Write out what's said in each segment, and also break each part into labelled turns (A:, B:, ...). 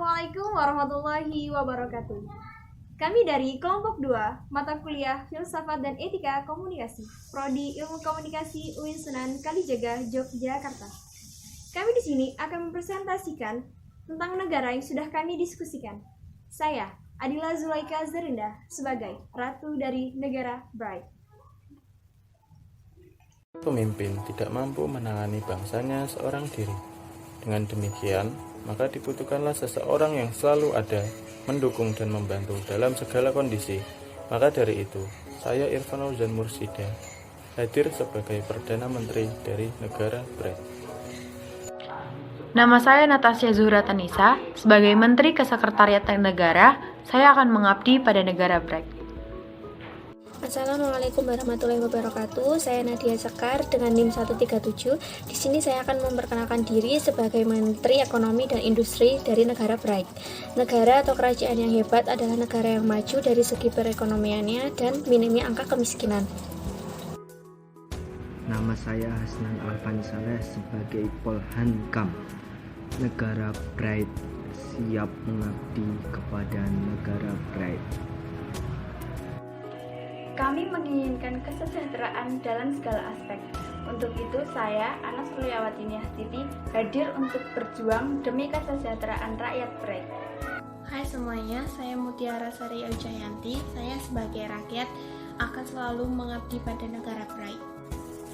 A: Assalamualaikum warahmatullahi wabarakatuh. Kami dari kelompok 2, mata kuliah Filsafat dan Etika Komunikasi, Prodi Ilmu Komunikasi UIN Sunan Kalijaga, Yogyakarta. Kami di sini akan mempresentasikan tentang negara yang sudah kami diskusikan. Saya, Adila Zulaika Zerinda, sebagai Ratu dari Negara Bright.
B: Pemimpin tidak mampu menangani bangsanya seorang diri. Dengan demikian, maka dibutuhkanlah seseorang yang selalu ada, mendukung dan membantu dalam segala kondisi. Maka dari itu, saya Irfan Fauzan Mursida hadir sebagai Perdana Menteri dari negara Bright.
C: Nama saya Natasha Zuhra Tanisa. Sebagai Menteri Kesekretariatan Negara, saya akan mengabdi pada negara Bright.
D: Assalamualaikum warahmatullahi wabarakatuh. Saya Nadia Sekar dengan NIM 137. Di sini saya akan memperkenalkan diri sebagai Menteri Ekonomi dan Industri dari negara Bright. Negara atau kerajaan yang hebat adalah negara yang maju dari segi perekonomiannya dan minimnya angka kemiskinan.
E: Nama saya Hasnan Alfani Saleh sebagai Polhankam. Negara Bright siap mengabdi kepada negara Bright.
F: Kami menginginkan kesejahteraan dalam segala aspek. Untuk itu saya, Anas Kuliawati Niastiti, hadir untuk berjuang demi kesejahteraan rakyat Bright.
G: Hai semuanya, saya Mutiara Sari Aujayanti. Saya sebagai rakyat akan selalu mengabdi pada negara Bright.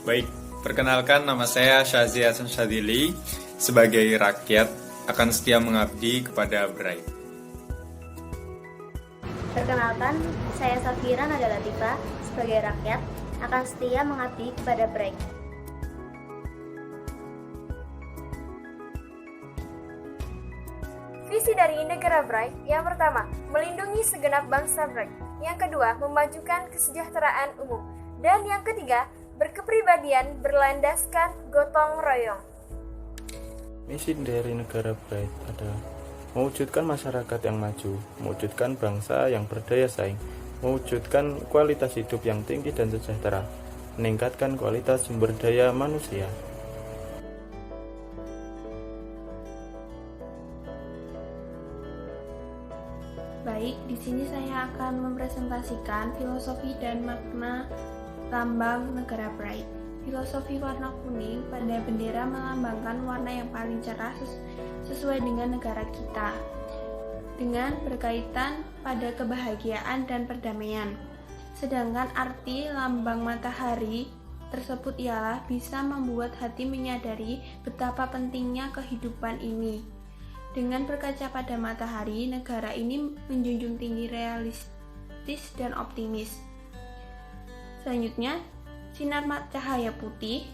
H: Baik, perkenalkan nama saya Syazi Hasan Syadili. Sebagai rakyat akan setia mengabdi kepada Bright.
D: Perkenalkan, saya Safira Nada Latifah sebagai rakyat akan setia mengabdi kepada Bright.
A: Visi dari negara Bright yang pertama, melindungi segenap bangsa Bright. Yang kedua, memajukan kesejahteraan umum. Dan yang ketiga, berkepribadian berlandaskan gotong royong.
B: Misi dari negara Bright adalah mewujudkan masyarakat yang maju, mewujudkan bangsa yang berdaya saing, mewujudkan kualitas hidup yang tinggi dan sejahtera, meningkatkan kualitas sumber daya manusia.
G: Baik, di sini saya akan mempresentasikan filosofi dan makna lambang negara Bright. Filosofi warna kuning pada bendera melambangkan warna yang paling cerah sesuai dengan negara kita, dengan berkaitan pada kebahagiaan dan perdamaian. Sedangkan arti lambang matahari tersebut ialah bisa membuat hati menyadari betapa pentingnya kehidupan ini. Dengan berkaca pada matahari, negara ini menjunjung tinggi realistis dan optimis. Selanjutnya, sinar cahaya putih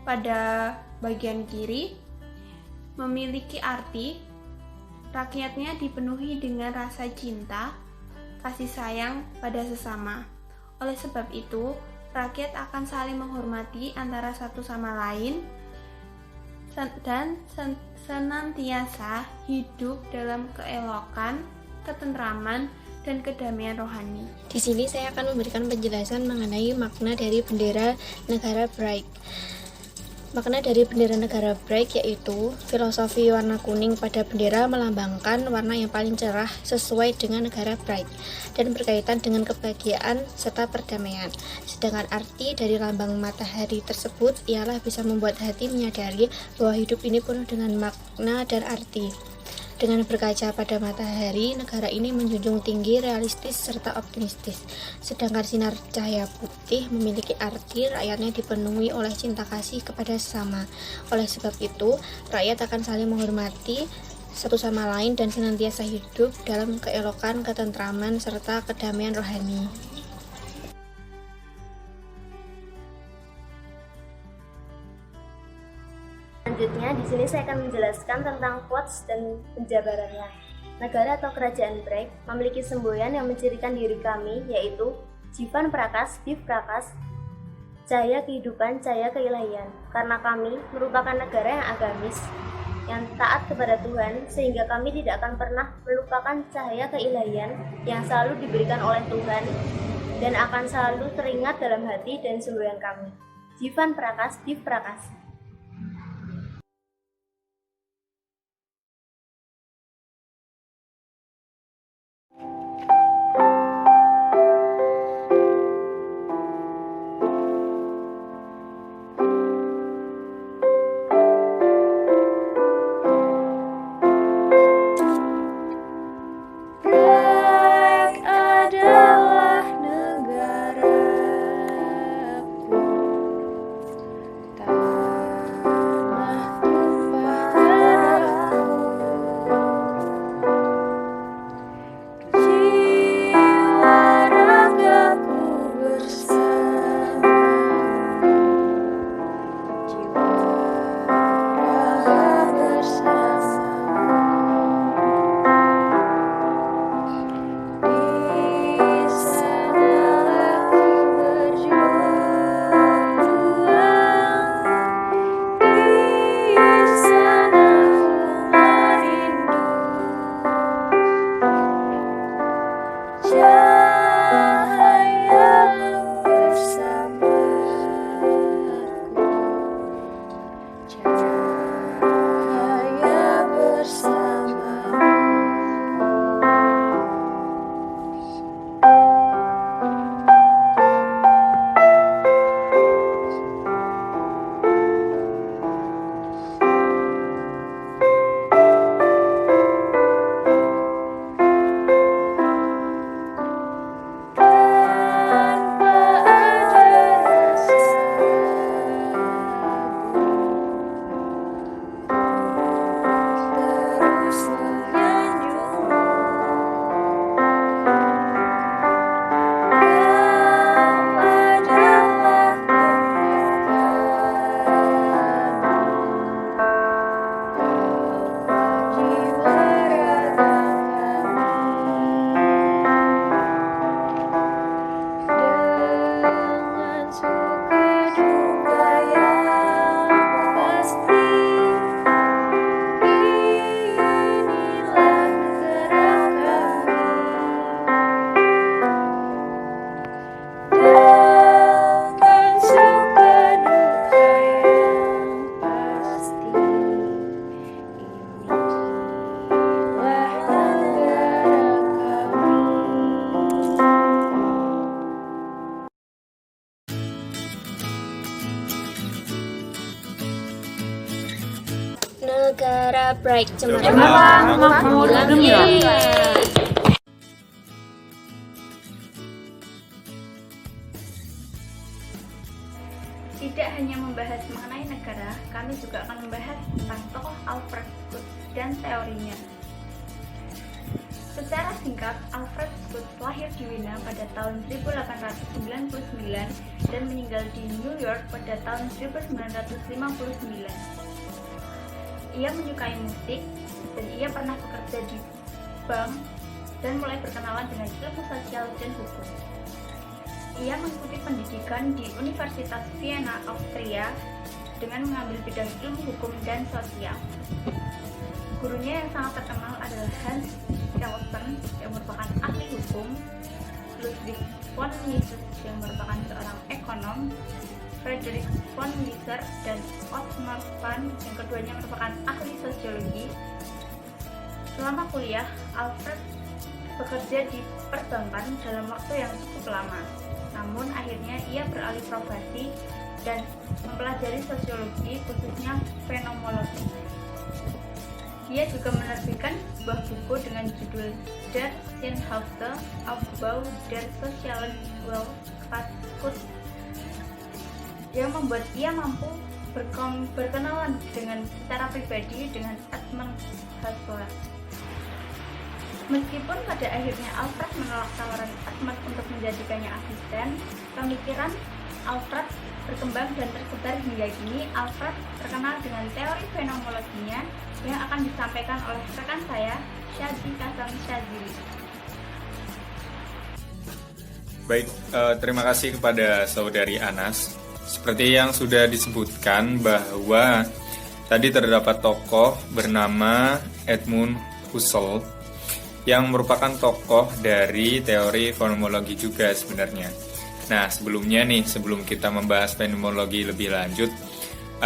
G: pada bagian kiri memiliki arti rakyatnya dipenuhi dengan rasa cinta, kasih sayang pada sesama. Oleh sebab itu, rakyat akan saling menghormati antara satu sama lain dan senantiasa hidup dalam keelokan, ketentraman, dan kedamaian rohani.
D: Di sini saya akan memberikan penjelasan mengenai makna dari bendera negara Bright. Makna dari bendera negara Bright yaitu filosofi warna kuning pada bendera melambangkan warna yang paling cerah sesuai dengan negara Bright dan berkaitan dengan kebahagiaan serta perdamaian. Sedangkan arti dari lambang matahari tersebut ialah bisa membuat hati menyadari bahwa hidup ini penuh dengan makna dan arti. Dengan berkaca pada matahari, negara ini menjunjung tinggi realistis serta optimistis. Sedangkan sinar cahaya putih memiliki arti rakyatnya dipenuhi oleh cinta kasih kepada sesama. Oleh sebab itu, rakyat akan saling menghormati satu sama lain dan senantiasa hidup dalam keelokan, ketentraman, serta kedamaian rohani. Selanjutnya, di sini saya akan menjelaskan tentang quotes dan penjabarannya. Negara atau kerajaan Bright memiliki semboyan yang mencirikan diri kami, yaitu Jivan Prakas, Div Prakas, Cahaya Kehidupan, Cahaya Keilahian. Karena kami merupakan negara yang agamis, yang taat kepada Tuhan, sehingga kami tidak akan pernah melupakan cahaya keilahian yang selalu diberikan oleh Tuhan dan akan selalu teringat dalam hati dan semboyan kami. Jivan Prakas, Div Prakas. Bright.
C: Cemerlang, makmur, gemilang.
F: Tidak hanya membahas mengenai negara, kami juga akan membahas tentang tokoh Alfred Schutz dan teorinya. Secara singkat, Alfred Schutz lahir di Wina pada tahun 1899 dan meninggal di New York pada tahun 1959. Ia menyukai musik dan ia pernah bekerja di bank dan mulai berkenalan dengan ilmu sosial dan hukum. Ia mengikuti pendidikan di Universitas Vienna, Austria dengan mengambil bidang ilmu hukum dan sosial. Gurunya yang sangat terkenal adalah Hans Kelsen yang merupakan ahli hukum, Ludwig von Mises yang merupakan seorang ekonom, Friedrich von Wieser dan Otmar Kahn yang keduanya merupakan ahli sosiologi. Selama kuliah, Alfred bekerja di perbankan dalam waktu yang cukup lama. Namun akhirnya ia beralih profesi dan mempelajari sosiologi, khususnya fenomenologi. Dia juga menerbitkan sebuah buku dengan judul Der Sinnhafte Aufbau der sozialen Gesellschaft yang membuat ia mampu berkenalan dengan secara pribadi dengan Edmund Husserl. Meskipun pada akhirnya Alfred menolak tawaran Edmund untuk menjadikannya asisten, pemikiran Alfred berkembang dan tersebar hingga kini. Alfred terkenal dengan teori fenomenologinya yang akan disampaikan oleh rekan saya, Syazia Hasan Syazili.
H: Baik, terima kasih kepada saudari Anas. Seperti yang sudah disebutkan bahwa tadi terdapat tokoh bernama Edmund Husserl yang merupakan tokoh dari teori fenomenologi juga sebenarnya. Nah, sebelum kita membahas fenomenologi lebih lanjut,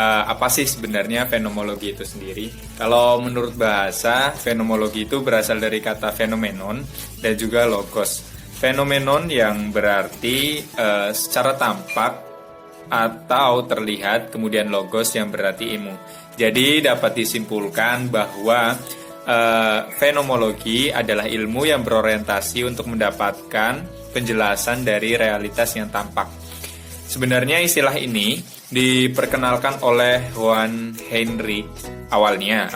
H: apa sih sebenarnya fenomenologi itu sendiri? Kalau menurut bahasa, fenomenologi itu berasal dari kata fenomenon dan juga logos. Fenomenon yang berarti secara tampak atau terlihat, kemudian logos yang berarti ilmu. Jadi dapat disimpulkan bahwa fenomenologi adalah ilmu yang berorientasi untuk mendapatkan penjelasan dari realitas yang tampak. Sebenarnya istilah ini diperkenalkan oleh Johann Heinrich awalnya.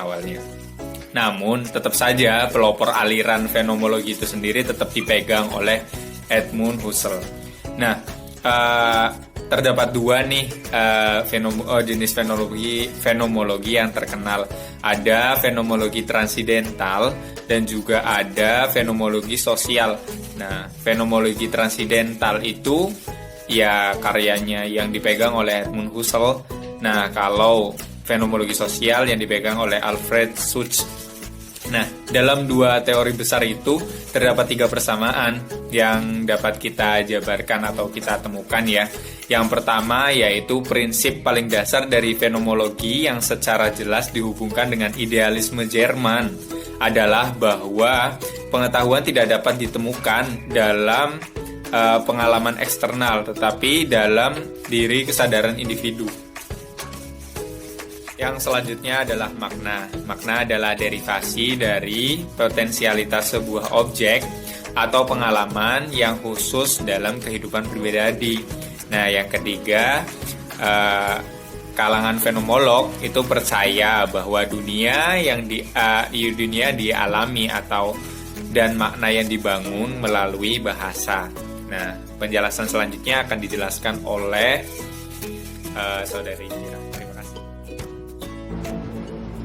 H: Namun tetap saja pelopor aliran fenomenologi itu sendiri tetap dipegang oleh Edmund Husserl. Nah, terdapat dua nih jenis fenomenologi yang terkenal. Ada fenomenologi transidental dan juga ada fenomenologi sosial. Nah, fenomenologi transidental itu ya karyanya yang dipegang oleh Edmund Husserl. Nah, kalau fenomenologi sosial yang dipegang oleh Alfred Schutz. Nah, dalam dua teori besar itu terdapat 3 persamaan yang dapat kita jabarkan atau kita temukan ya. Yang pertama yaitu prinsip paling dasar dari fenomenologi yang secara jelas dihubungkan dengan idealisme Jerman adalah bahwa pengetahuan tidak dapat ditemukan dalam pengalaman eksternal tetapi dalam diri kesadaran individu. Yang selanjutnya adalah makna. Makna adalah derivasi dari potensialitas sebuah objek atau pengalaman yang khusus dalam kehidupan pribadi. Nah, yang ketiga, kalangan fenomenolog itu percaya bahwa dunia yang dialami dan makna yang dibangun melalui bahasa. Nah, penjelasan selanjutnya akan dijelaskan oleh saudari Ira. Terima kasih.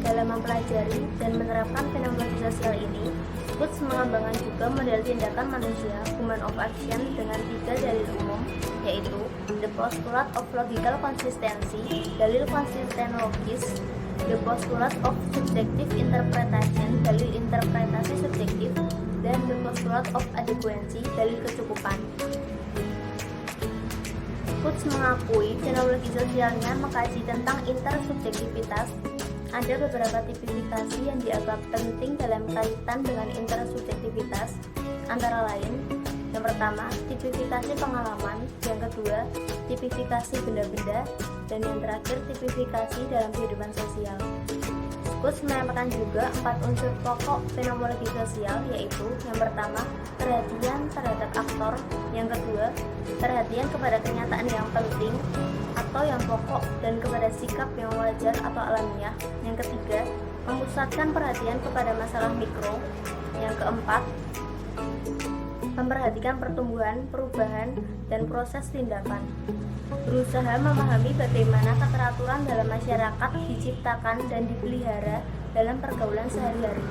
I: Dalam mempelajari dan menerapkan fenomenologi sosial ini, Schutz mengembangkan juga model tindakan manusia, human of action, dengan 3 dalil umum, yaitu the postulate of logical consistency, dalil konsisten logis, the postulate of subjective interpretation, dalil interpretasi subjektif, dan the postulate of adequacy, dalil kecukupan. Schutz mengakui fenomenologi sosialnya mengkaji tentang intersubjektivitas. Ada beberapa tipifikasi yang dianggap penting dalam kaitan dengan intersubjektivitas, antara lain, yang pertama, tipifikasi pengalaman, yang kedua, tipifikasi benda-benda, dan yang terakhir, tipifikasi dalam kehidupan sosial. Quotes menyampaikan juga 4 unsur pokok fenomenologi sosial, yaitu yang pertama, perhatian terhadap aktor, yang kedua, perhatian kepada kenyataan yang penting atau yang pokok dan kepada sikap yang wajar atau alamiah, yang ketiga, memusatkan perhatian kepada masalah mikro, yang keempat, memperhatikan pertumbuhan, perubahan, dan proses tindakan. Berusaha memahami bagaimana keteraturan dalam masyarakat diciptakan dan dipelihara dalam pergaulan sehari-hari.